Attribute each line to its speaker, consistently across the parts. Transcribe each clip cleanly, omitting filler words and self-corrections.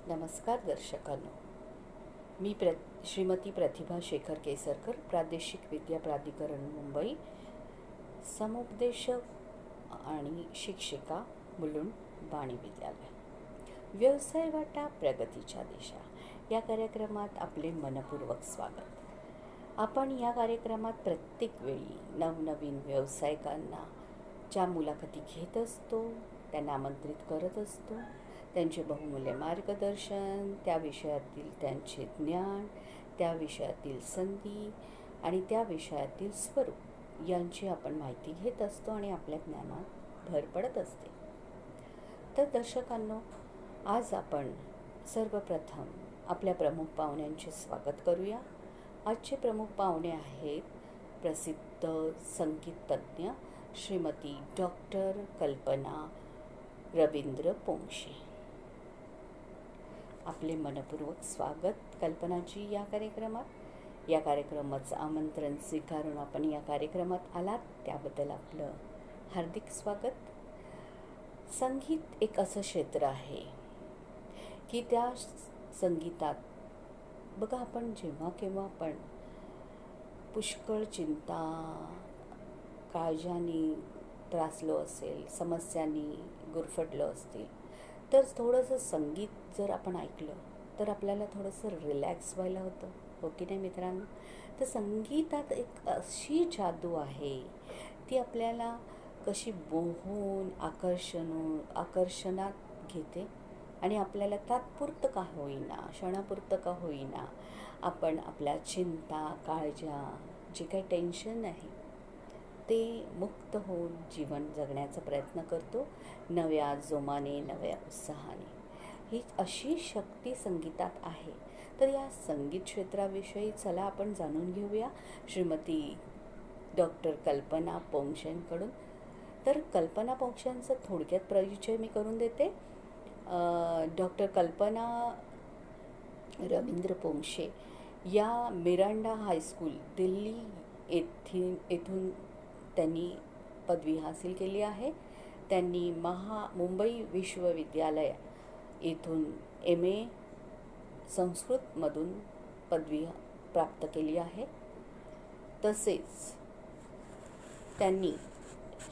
Speaker 1: नमस्कार दर्शकांनो, मी श्रीमती प्रतिभा शेखर केसरकर, प्रादेशिक विद्या प्राधिकरण मुंबई, समुपदेशक आणि शिक्षिका, मुलुंड बाणी विद्यालय. व्यवसाय वाटा प्रगतीच्या दिशा या कार्यक्रमात आपले मनपूर्वक स्वागत. आपण या कार्यक्रमात प्रत्येक वेळी नवनवीन व्यावसायिकांना च्या मुलाखती घेत असतो, त्यांना आमंत्रित करत असतो. त्यांचे बहुमूल्य मार्गदर्शन, त्या विषयातील त्यांचे ज्ञान, त्या विषयातील संधी आणि त्या विषयातील स्वरूप यांची आपण माहिती घेत असतो आणि आपल्या ज्ञानात भर पडत असते. तर दर्शकांनो, आज आपण सर्वप्रथम आपल्या प्रमुख पाहुण्यांचे स्वागत करूया. आजचे प्रमुख पाहुणे आहेत प्रसिद्ध संगीततज्ञ श्रीमती डॉक्टर कल्पना रवींद्र पोंक्षे. आपले मनपूर्वक स्वागत कल्पनाजी या कार्यक्रमात. या कार्यक्रमाचं आमंत्रण स्वीकारून आपण या कार्यक्रमात आलात त्याबद्दल आपलं हार्दिक स्वागत. संगीत एक असं क्षेत्र आहे की त्या संगीतात बघा, आपण जेव्हा केव्हा पण पुष्कळ चिंता, काळजांनी त्रासलो असेल, समस्यांनी गुरफटलो असतील, तर थोडंसं संगीत जर आपण ऐकलं तर आपल्याला थोडंसं रिलॅक्स व्हायला होतं, हो की नाही मित्रांनो? तर संगीतात एक अशी जादू आहे, ती आपल्याला कशी मोहून आकर्षणात घेते आणि आपल्याला तात्पुरतं का होईना, क्षणापुरतं का होईना, आपण आपल्या चिंता, काळजा, जे काही टेन्शन आहे ते मुक्त होऊन जीवन जगण्याचा प्रयत्न करतो, नव्या जोमाने, नव्या उत्साहाने. ही अशी शक्ती संगीतात आहे. तर या संगीत क्षेत्राविषयी चला आपण जाणून घेऊया श्रीमती डॉक्टर कल्पना पोंक्षेंकडून. तर कल्पना पोंक्षेंचा थोडक्यात परिचय मी करून देते. डॉक्टर कल्पना रवींद्र पोंक्षे या मिरांडा हायस्कूल दिल्ली येथून त्यांनी पदवी हासिल केली आहे. त्यांनी मुंबई विश्वविद्यालय येथून MA संस्कृतमधून पदवी प्राप्त केली आहे. तसेच त्यांनी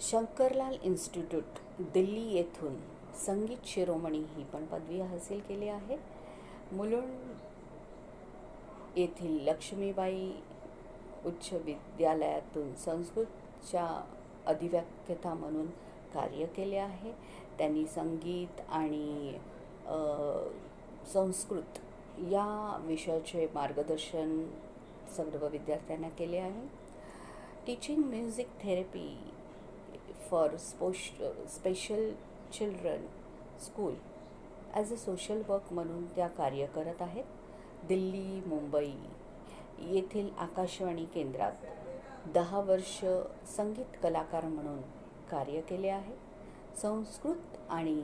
Speaker 1: शंकरलाल इन्स्टिट्यूट दिल्ली येथून संगीत शिरोमणी ही पण पदवी हासिल केली आहे. मुलुंड येथील लक्ष्मीबाई उच्च विद्यालयातून संस्कृतच्या अधिव्याख्याता म्हणून कार्य केले आहे. त्यांनी संगीत आणि संस्कृत या विषयाचे मार्गदर्शन सर्व विद्यार्थ्यांना केले आहे. Teaching music therapy for special children school as a social work म्हणून त्या कार्य करत आहेत. दिल्ली, मुंबई येथील आकाशवाणी केंद्रात 10 वर्ष संगीत कलाकार म्हणून कार्य केले आहे. संस्कृत आणि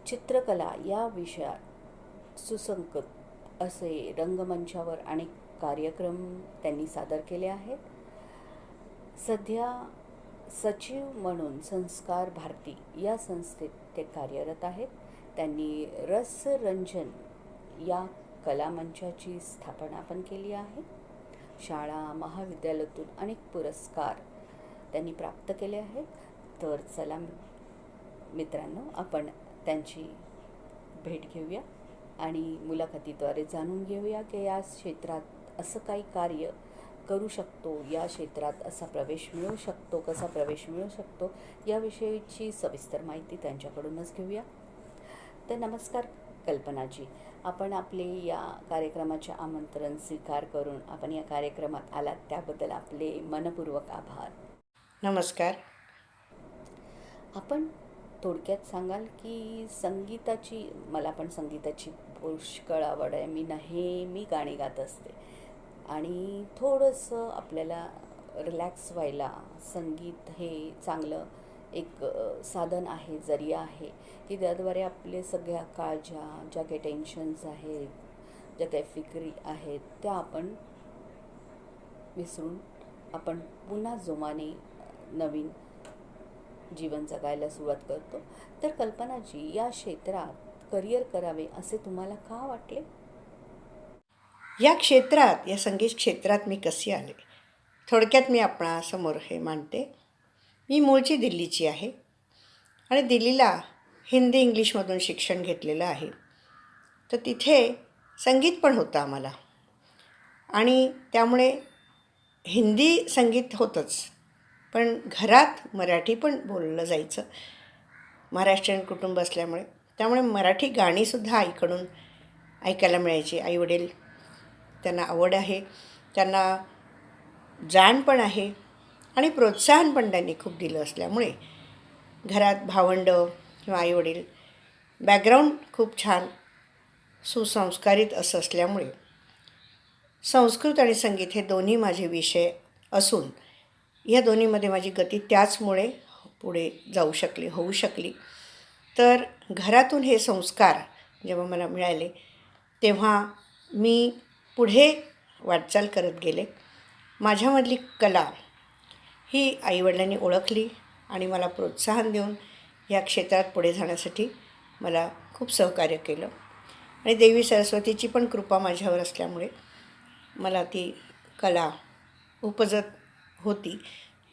Speaker 1: चित्रकला या विषयात सुसंगत असे रंगमंचावर अनेक कार्यक्रम त्यांनी सादर केले आहेत. सध्या सचिव म्हणून संस्कार भारती या संस्थेत ते कार्यरत आहेत. त्यांनी रसरंजन या कलामंचाची स्थापना पण केली आहे. शाळा, महाविद्यालयातून अनेक पुरस्कार त्यांनी प्राप्त केले आहेत. तर चला मित्रांनो, आपण त्यांची भेट घेऊया आणि मुलाखतीद्वारे जाणून घेऊया की या क्षेत्रात असं काही कार्य करू शकतो, या क्षेत्रात असा प्रवेश मिळू शकतो, कसा प्रवेश मिळू शकतो, याविषयीची सविस्तर माहिती त्यांच्याकडूनच घेऊया. तर नमस्कार कल्पनाजी, आपण आपले या कार्यक्रमाचे आमंत्रण स्वीकार करून आपण या कार्यक्रमात आलात त्याबद्दल आपले मनपूर्वक आभार.
Speaker 2: नमस्कार.
Speaker 1: आपण थोडक्यात सांगाल की मला पण संगीताची पुष्कळ आवड आहे. मी नेहमी गाणी गात असते आणि थोडंसं आपल्याला रिलॅक्स व्हायला संगीत हे चांगलं एक साधन आहे, जरिया आहे की त्याद्वारे आपले सगळ्या काळजा, ज्या काही टेन्शन्स आहेत, ज्या काही फिक्री आहेत, त्या आपण विसरून आपण पुन्हा जोमाने नवीन जीवन जगायला सुरुवात करतो. तर कल्पनाजी, या क्षेत्रात करिअर करावे असे तुम्हाला का वाटले?
Speaker 2: या क्षेत्रात, या संगीत क्षेत्रात मी कशी आले, थोडक्यात मी आपणासमोर हे मांडते. मी मूळची दिल्लीची आहे आणि दिल्लीला हिंदी इंग्लिशमधून शिक्षण घेतलेलं आहे. तर तिथे संगीत पण होतं आम्हाला आणि त्यामुळे हिंदी संगीत होतंच, पण घरात मराठी पण बोललं जायचं. महाराष्ट्रीयन कुटुंब असल्यामुळे त्यामुळे मराठी गाणीसुद्धा आईकडून ऐकायला मिळायची. आईवडील त्यांना आवड आहे, त्यांना जाण पण आहे आणि प्रोत्साहन पण त्यांनी खूप दिलं असल्यामुळे घरात भावंडं किंवा आईवडील बॅकग्राऊंड खूप छान सुसंस्कारित असं असल्यामुळे संस्कृत आणि संगीत हे दोन्ही माझे विषय असून या दोन्हीमध्ये माझी गती त्याचमुळे पुढे जाऊ शकली, होऊ शकली. तर घरातून हे संस्कार जेव्हा मला मिळाले तेव्हा मी पुढे वाटचाल करत गेले. माझ्यामधली कला ही आईवडिलांनी ओळखली आणि मला प्रोत्साहन देऊन या क्षेत्रात पुढे जाण्यासाठी मला खूप सहकार्य केलं. आणि देवी सरस्वतीची पण कृपा माझ्यावर असल्यामुळे मला ती कला उपजत होती.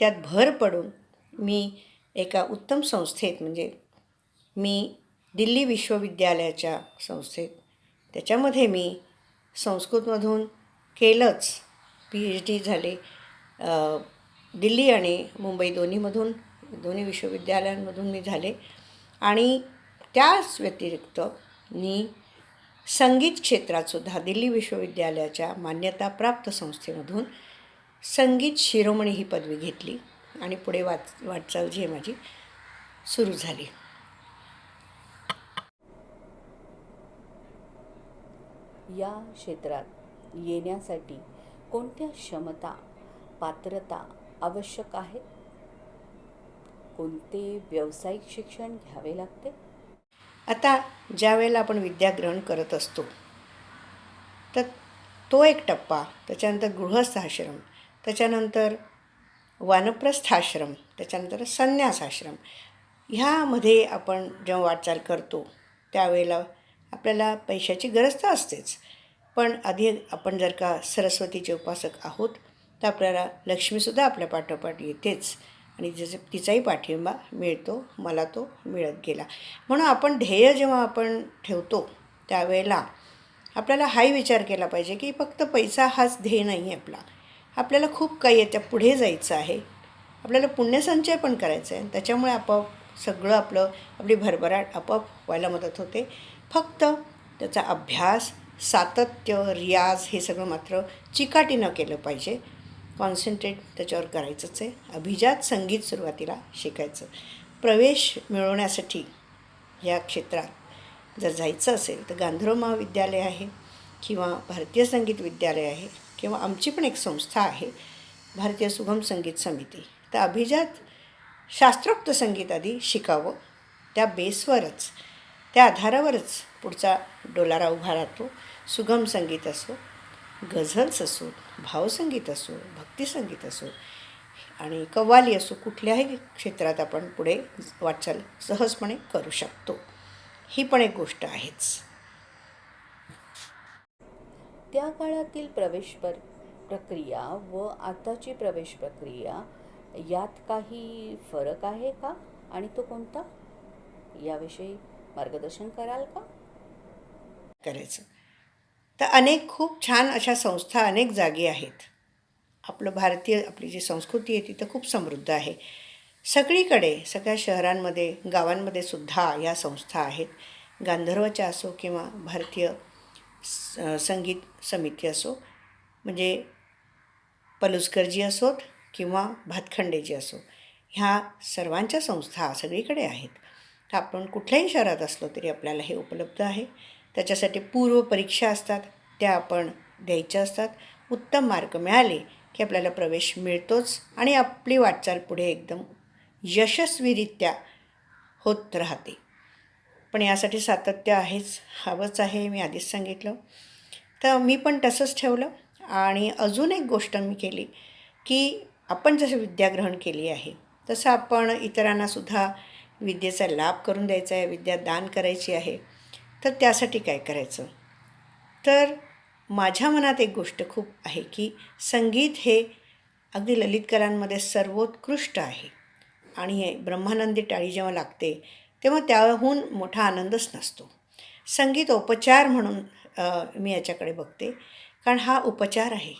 Speaker 2: त्यात भर पडून मी एका उत्तम संस्थेत, म्हणजे मी दिल्ली विश्वविद्यालयाच्या संस्थेत, त्याच्यामध्ये मी संस्कृतमधून केलंच. PhD झाले दिल्ली आणि मुंबई दोन्ही विश्वविद्यालयांमधून मी झाले. आणि त्याच व्यतिरिक्त मी संगीत क्षेत्रातसुद्धा दिल्ली विश्वविद्यालयाच्या मान्यताप्राप्त संस्थेमधून संगीत शिरोमणी ही पदवी घेतली आणि पुढे वाटचाल जी आहे माझी सुरू झाली.
Speaker 1: या क्षेत्रात येण्यासाठी कोणत्या क्षमता, पात्रता आवश्यक आहेत? कोणते व्यावसायिक शिक्षण घ्यावे लागते?
Speaker 2: आता ज्या वेळेला आपण विद्या ग्रहण करत असतो तर तो एक टप्पा, त्याच्यानंतर गृहस्थाश्रम, त्याच्यानंतर वानप्रस्थाश्रम, त्याच्यानंतर संन्यासाश्रम, ह्यामध्ये आपण जेव्हा वाटचाल करतो त्यावेळेला आपल्याला पैशाची गरज तर असतेच, पण आधी आपण जर का सरस्वतीचे उपासक आहोत तर आपल्याला लक्ष्मीसुद्धा आपल्या पाठोपाठ येतेच आणि तिचाही पाठिंबा मिळतो. मला तो मिळत गेला. म्हणून आपण ध्येय जेव्हा आपण ठेवतो त्यावेळेला आपल्याला हाही विचार केला पाहिजे की फक्त पैसा हाच ध्येय नाही आहे आपला. आपल्याला खूप काही याच्या पुढे जायचं आहे. आपल्याला पुण्यसंचय पण करायचं आहे. त्याच्यामुळे आपोआप सगळं आपली भरभराट आपोआप व्हायला मदत होते. फक्त त्याचा अभ्यास, सातत्य, रियाज हे सगळं मात्र चिकाटीनं केलं पाहिजे. कॉन्सन्ट्रेट त्याच्यावर करायचंच आहे. अभिजात संगीत सुरुवातीला शिकायचं. प्रवेश मिळवण्यासाठी या क्षेत्रात जर जायचं असेल तर गांधर्व महाविद्यालय आहे किंवा भारतीय संगीत विद्यालय आहे किंवा आमची पण एक संस्था आहे भारतीय सुगम संगीत समिती. तर अभिजात शास्त्रोक्त संगीत आधी शिकावं. त्या बेसवरच, त्या आधारावरच पुढचा डोलारा उभा राहतो. सुगम संगीत असो, गझल्स असो, भावसंगीत असो, भक्तिसंगीत असो आणि कव्वाली असो, कुठल्याही क्षेत्रात आपण पुढे वाटचाल सहजपणे करू शकतो. ही पण एक गोष्ट आहेच.
Speaker 1: त्या काळातील प्रक्रिया व आताची प्रवेश प्रक्रिया यात काही फरक आहे का आणि तो कोणता? याविषयी मार्गदर्शन कराल का?
Speaker 2: करायचं तर अनेक खूप छान अशा संस्था अनेक जागी आहेत. आपली जी संस्कृती आहे ती तर खूप समृद्ध आहे. सगळीकडे, सगळ्या शहरांमध्ये, गावांमध्ये सुद्धा या संस्था आहेत. गांधर्वाच्या असो किंवा भारतीय संगीत समिती असो, म्हणजे पलुसकरजी असोत किंवा भातखंडेजी असो, ह्या सर्वांच्या संस्था सगळीकडे आहेत. तर आपण कुठल्याही शहरात असलो तरी आपल्याला हे उपलब्ध आहे. त्याच्यासाठी पूर्व परीक्षा असतात, त्या आपण द्यायच्या असतात. उत्तम मार्क मिळाले की आपल्याला प्रवेश मिळतोच आणि आपली वाटचाल पुढे एकदम यशस्वीरित्या होत राहते. पण यासाठी सातत्य हवंच आहे, मी आधीच सांगितलं. तर मी पण तसंच ठेवलं आणि अजून एक गोष्ट मी केली की आपण जसं विद्याग्रहण केली आहे तसं आपण इतरांनासुद्धा विद्येचा लाभ करून द्यायचा आहे, विद्यादान करायची आहे. तर त्यासाठी काय करायचं? तर माझ्या मनात एक गोष्ट खूप आहे की संगीत हे अगदी ललित कलांमध्ये सर्वोत्कृष्ट आहे आणि हे ब्रह्मानंदी टाळी जेव्हा लागते तेव्हा त्याहून मोठा आनंदच नसतो. संगीत उपचार म्हणून मी याच्याकडे बघते, कारण हा उपचार आहे.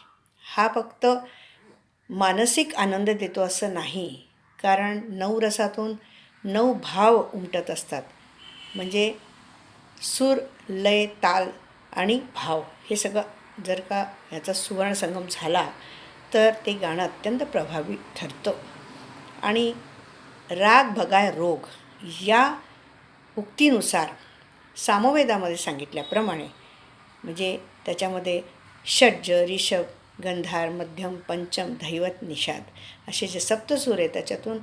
Speaker 2: हा फक्त मानसिक आनंद देतो असं नाही, कारण 9 रसातून 9 भाव उमटत असतात. म्हणजे सूर, लय, ताल आणि भाव हे सगळं जर का ह्याचा सुवर्णसंगम झाला तर ते गाणं अत्यंत प्रभावी ठरतं. आणि राग भगाय रोग या उक्तीनुसार सामवेदामध्ये सांगितल्याप्रमाणे म्हणजे त्याच्यामध्ये षड्ज, ऋषभ, गंधार, मध्यम, पंचम, धैवत, निषाद असे जे सप्तसूर आहे त्याच्यातून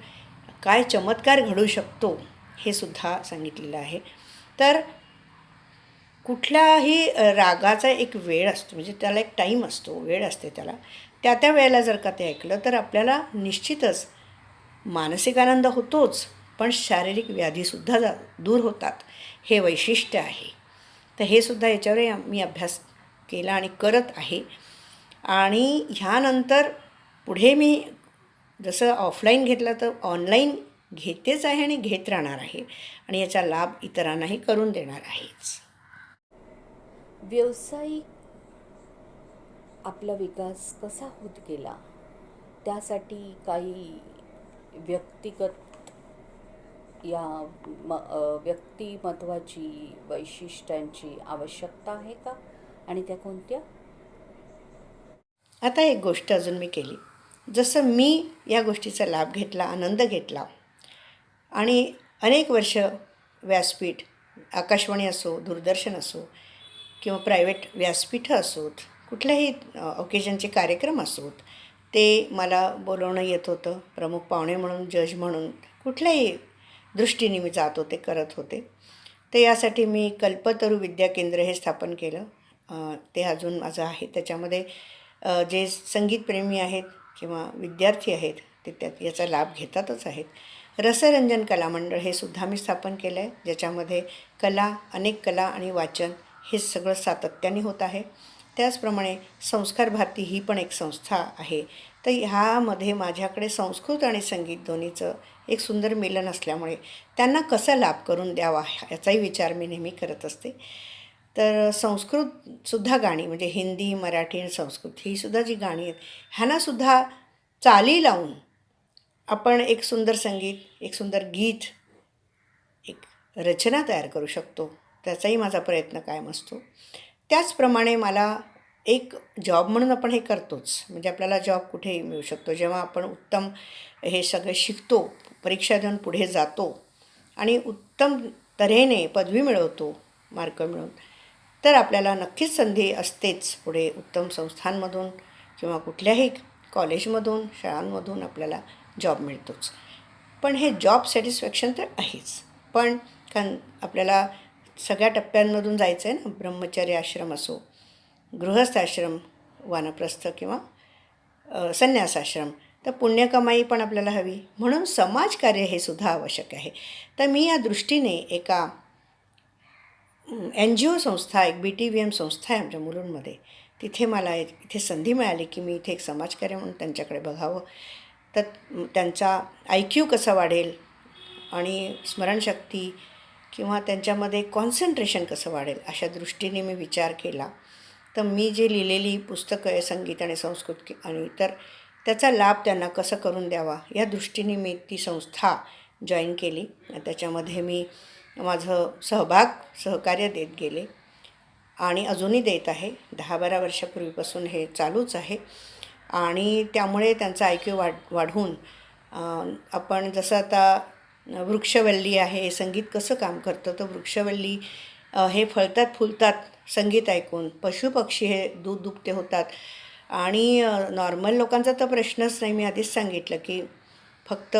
Speaker 2: काय चमत्कार घडू शकतो हे सुद्धा सांगितलेलं आहे. तर कुठल्याही रागाचा एक वेळ असतो, म्हणजे त्याला एक टाईम असतो, वेळ असते त्याला. त्या वेळेला जर का ते ऐकलं तर आपल्याला निश्चितच मानसिक आनंद होतोच, पण शारीरिक व्याधीसुद्धा दूर होतात. हे वैशिष्ट्य आहे. तर हे सुद्धा याच्यावरही मी अभ्यास केला आणि करत आहे. आणि ह्यानंतर पुढे मी जसं ऑफलाईन घेतलं तर ऑनलाईन घेतेच आहे आणि घेत राहणार आहे आणि याचा लाभ इतरांनाही करून देणार आहेच.
Speaker 1: व्यावसायिक आपला विकास कसा होत गेला, त्यासाठी काही व्यक्तिगत व्यक्तिमत्वाची वैशिष्ट्यांची आवश्यकता आहे का, आणि त्या कोणत्या?
Speaker 2: आता एक गोष्ट अजून मी केली. जसं मी या गोष्टीचा लाभ घेतला, आनंद घेतला आणि अनेक वर्ष व्यासपीठ, आकाशवाणी असो, दूरदर्शन असो किंवा प्रायव्हेट व्यासपीठं असोत, कुठल्याही ओकेजनचे कार्यक्रम असोत, ते मला बोलवणं येत होतं प्रमुख पाहुणे म्हणून, जज म्हणून. कुठल्याही दृष्टीने मी जात होते, करत होते. तर यासाठी मी कल्पतरू विद्या केंद्र हे स्थापन केलं. ते अजून माझं आहे. त्याच्यामध्ये जे संगीतप्रेमी आहेत किंवा विद्यार्थी आहेत ते त्यात याचा लाभ घेतातच आहेत. रसरंजन कलामंडळ हे सुद्धा मी स्थापन केलं आहे, ज्याच्यामध्ये कला, अनेक कला आणि वाचन हे सगळं सातत्याने होत आहे. त्याचप्रमाणे संस्कार भारती ही पण एक संस्था आहे. तर ह्यामध्ये माझ्याकडे संस्कृत आणि संगीत दोन्हीचं एक सुंदर मिलन असल्यामुळे त्यांना कसा लाभ करून द्यावा याचाही विचार मी नेहमी करत असते. तर संस्कृतसुद्धा गाणी म्हणजे हिंदी, मराठी आणि संस्कृत ही सुद्धा जी गाणी आहेत ह्यांनासुद्धा चाली लावून आपण एक सुंदर संगीत, एक सुंदर गीत, एक रचना तयार करू शकतो. त्याचाही माझा प्रयत्न कायम असतो. त्याचप्रमाणे मला एक जॉब म्हणून आपण हे करतोच, म्हणजे आपल्याला जॉब कुठेही मिळू शकतो. जेव्हा आपण उत्तम हे सगळे शिकतो, परीक्षा देऊन पुढे जातो आणि उत्तम तऱ्हेने पदवी मिळवतो मार्क मिळवून, तर आपल्याला नक्कीच संधी असतेच पुढे उत्तम संस्थांमधून किंवा कुठल्याही कॉलेजमधून, शाळांमधून आपल्याला जॉब मिळतोच. पण हे जॉब सॅटिस्फॅक्शन तर आहेच, पण कारण आपल्याला सगळ्या टप्प्यांमधून जायचं आहे ना. ब्रह्मचर्य आश्रम असो, गृहस्थ आश्रम, वानप्रस्थ किंवा संन्यासाश्रम, तर पुण्यकमाई पण आपल्याला हवी, म्हणून समाजकार्य हे सुद्धा आवश्यक आहे. तर मी या दृष्टीने एका NGO संस्था, एक BTVM संस्था आहे आमच्या मुलुंडमध्ये, तिथे मला इथे संधी मिळाली की मी इथे एक समाजकार्य म्हणून त्यांच्याकडे बघावं. तर त्यांचा IQ कसा वाढेल आणि स्मरणशक्ती किंवा त्यांच्यामध्ये कॉन्सन्ट्रेशन कसं वाढेल अशा दृष्टीने मी विचार केला. तर मी जे लिहिलेली पुस्तकं आहे संगीत आणि संस्कृत आणि तर त्याचा लाभ त्यांना कसा करून द्यावा या दृष्टीने मी ती संस्था जॉईन केली. त्याच्यामध्ये मी माझं सहकार्य देत गेले आणि अजूनही देत आहे. 10-12 वर्षापूर्वीपासून हे चालूच आहे आणि त्यामुळे त्यांचा IQ वाढवून आपण जसं आता वृक्षवल्ली आहे, संगीत कसं काम करतं, तर वृक्षवल्ली हे फळतात फुलतात संगीत ऐकून, पशुपक्षी हे दूध दुभते होतात आणि नॉर्मल लोकांचा तर प्रश्नच नाही. मी आधीच सांगितलं की फक्त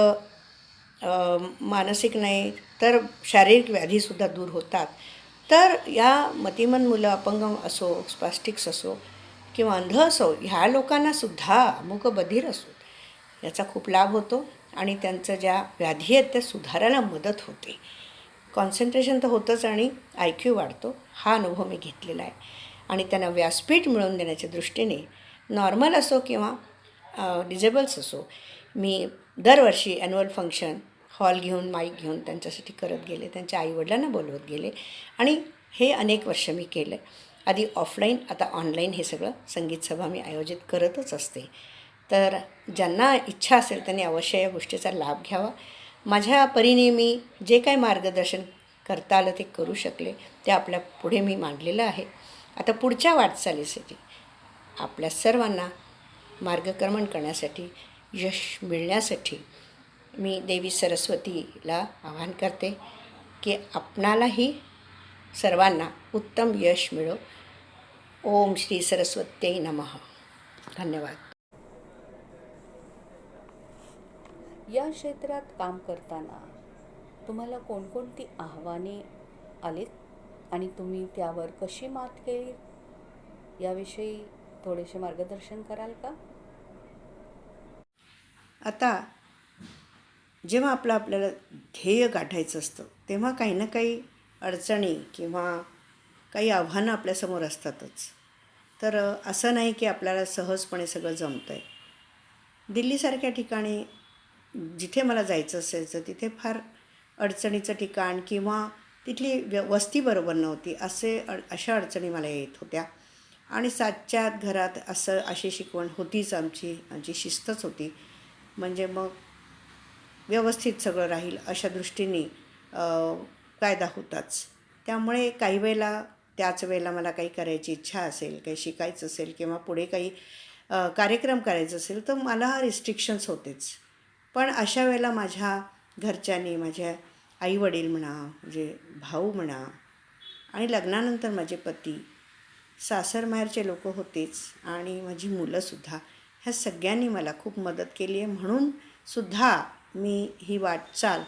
Speaker 2: मानसिक नाही तर शारीरिक व्याधीसुद्धा दूर होतात. तर या मतिमंद मुलं, अपंग असो, स्पास्टिक्स असो किंवा अंध असो, ह्या लोकांनासुद्धा, मूकबधीर असो, याचा खूप लाभ होतो आणि त्यांचं ज्या व्याधी आहेत त्या सुधारायला मदत होते. कॉन्सन्ट्रेशन तर होतंच आणि IQ वाढतो. हा अनुभव मी घेतलेला आहे. आणि त्यांना व्यासपीठ मिळवून देण्याच्या दृष्टीने नॉर्मल असो किंवा डिजेबल्स असो, मी दरवर्षी ॲन्युअल फंक्शन हॉल घेऊन माईक घेऊन त्यांच्यासाठी करत गेले. त्यांच्या आईवडिलांना बोलवत गेले आणि हे अनेक वर्ष मी केलं. आधी ऑफलाईन, आता ऑनलाईन हे सगळं संगीत सभा मी आयोजित करतच असते. तर ज्यांना इच्छा असेल त्यांनी अवश्य या गोष्टीचा लाभ घ्यावा. माझ्या परीने मी जे काही मार्गदर्शन करता आलं ते करू शकले, ते आपल्या पुढे मी मांडलेलं आहे. आता पुढच्या वाटचालीसाठी आपल्या सर्वांना मार्गक्रमण करण्यासाठी, यश मिळण्यासाठी मी देवी सरस्वतीला आवाहन करते की आपणालाही सर्वांना उत्तम यश मिळो. ओम श्री सरस्वत्यै नमः. धन्यवाद.
Speaker 1: या क्षेत्रात काम करताना तुम्हाला कोणकोणती आव्हाने आलीत आणि तुम्ही त्यावर कशी मात केली, याविषयी थोडेसे मार्गदर्शन कराल का?
Speaker 2: आता जेव्हा आपल्याला ध्येय गाठायचं असतं तेव्हा काही ना काही अडचणी किंवा काही आव्हानं आपल्यासमोर असतातच. तर असं नाही की आपल्याला सहजपणे सगळं जमतं आहे. दिल्लीसारख्या ठिकाणी जिथे मला जायचं असायचं तिथे फार अडचणीचं ठिकाण किंवा तिथली वस्ती बरोबर नव्हती, अशा अडचणी मला येत होत्या. आणि 7च्या आत घरात अशी शिकवण होतीच आमची शिस्तच होती. म्हणजे मग व्यवस्थित सगळं राहील अशा दृष्टीने कायदा होताच. त्यामुळे काही वेळेला त्याच वेळेला मला काही करायची इच्छा असेल, काही शिकायचं असेल किंवा पुढे काही कार्यक्रम करायचा असेल तर मला रिस्ट्रिक्शन्स होतेच. पण अशा वेळेला माझ्या घरच्यांनी, माझ्या आईवडील म्हणा, माझे भाऊ म्हणा आणि लग्नानंतर माझे पती, सासरमाहेरचे लोक होतेच आणि माझी मुलंसुद्धा, ह्या सगळ्यांनी मला खूप मदत केली आहे. म्हणून सुद्धा मी ही वाटचाल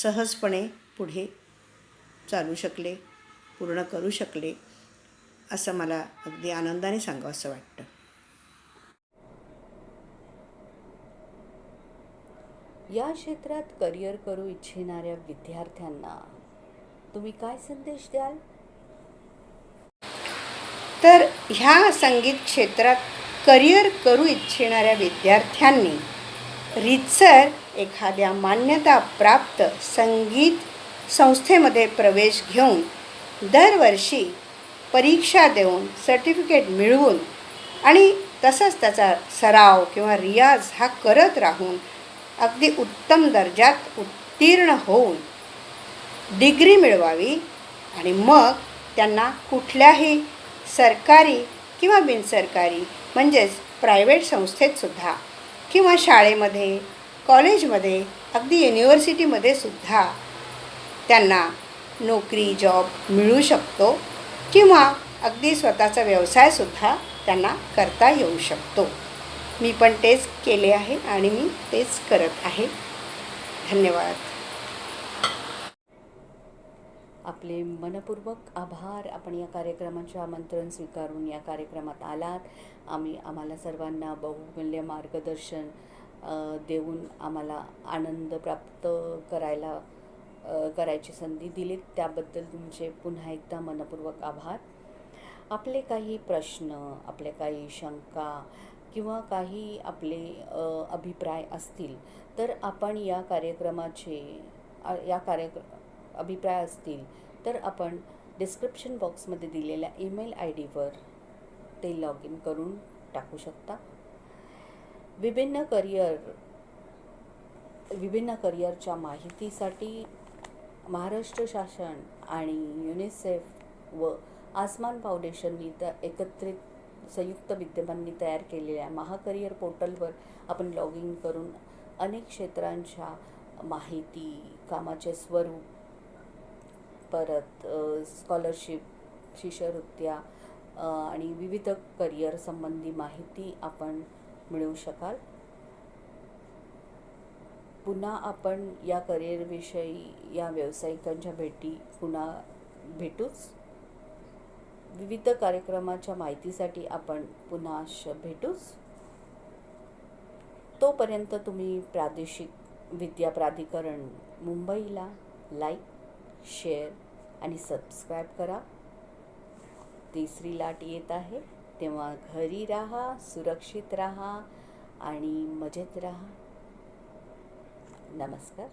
Speaker 2: सहजपणे पुढे चालू शकले, पूर्ण करू शकले, असं मला अगदी आनंदाने सांगावंसं वाटतं.
Speaker 1: या क्षेत्रात करिअर करू इच्छिणाऱ्या विद्यार्थ्यांना तुम्ही काय संदेश द्याल?
Speaker 2: तर ह्या संगीत क्षेत्रात करिअर करू इच्छिणाऱ्या विद्यार्थ्यांनी रीतसर एखाद्या मान्यताप्राप्त संगीत संस्थेमध्ये प्रवेश घेऊन दरवर्षी परीक्षा देऊन सर्टिफिकेट मिळवून आणि तसंच त्याचा सराव किंवा रियाज हा करत राहून अगदी उत्तम दर्जात उत्तीर्ण होऊन डिग्री मिळवावी आणि मग त्यांना कुठल्याही सरकारी किंवा बिनसरकारी म्हणजेच प्रायव्हेट संस्थेतसुद्धा किंवा शाळेमध्ये, कॉलेजमध्ये, अगदी युनिव्हर्सिटीमध्ये सुद्धा त्यांना नोकरी, जॉब मिळू शकतो किंवा अगदी स्वतःचा व्यवसायसुद्धा त्यांना करता येऊ शकतो. मी पण तेच केले आहे आणि मी तेच करत आहे. धन्यवाद.
Speaker 1: आपले मनपूर्वक आभार. आपण या करायक्रमाचे आमंत्रण स्वीकारून या कार्यक्रमात आलात. आम्हाला सर्वांना बहुमूल्य मार्गदर्शन देऊन आम्हाला आनंद प्राप्त करायची संधी दिलीत, त्याबद्दल तुमचे पुन्हा एकदा मनपूर्वक आभार. आपले काही प्रश्न, आपले काही शंका किंवा काही आपले अभिप्राय असतील तर आपण अभिप्राय असतील तर आपण डिस्क्रिप्शन बॉक्समध्ये दिलेल्या ईमेल ID वर ते लॉग इन करून टाकू शकता. विभिन्न करिअरच्या माहितीसाठी महाराष्ट्र शासन आणि युनिसेफ व आसमान फाउंडेशननी एकत्रित संयुक्त विद्यमांनी तयार केलेल्या महाकरिअर पोर्टलवर आपण लॉग इन करून अनेक क्षेत्रांच्या माहिती, कामाचे स्वरूप, परत स्कॉलरशिप, शिष्यवृत्त्या आणि विविध करिअर संबंधी माहिती आपण मिळवू शकाल. पुन्हा आपण या करिअरविषयी, या व्यावसायिकांच्या पुन्हा भेटूच. विविध कार्यक्रमाच्या माहितीसाठी आपण पुन्हा भेटूच. तोपर्यंत तुम्ही प्रादेशिक विद्या प्राधिकरण मुंबईला लाईक, शेअर आणि सबस्क्राईब करा. तिसरी लाट येत आहे, तेव्हा घरी राहा, सुरक्षित राहा आणि मजेत राहा. नमस्कार.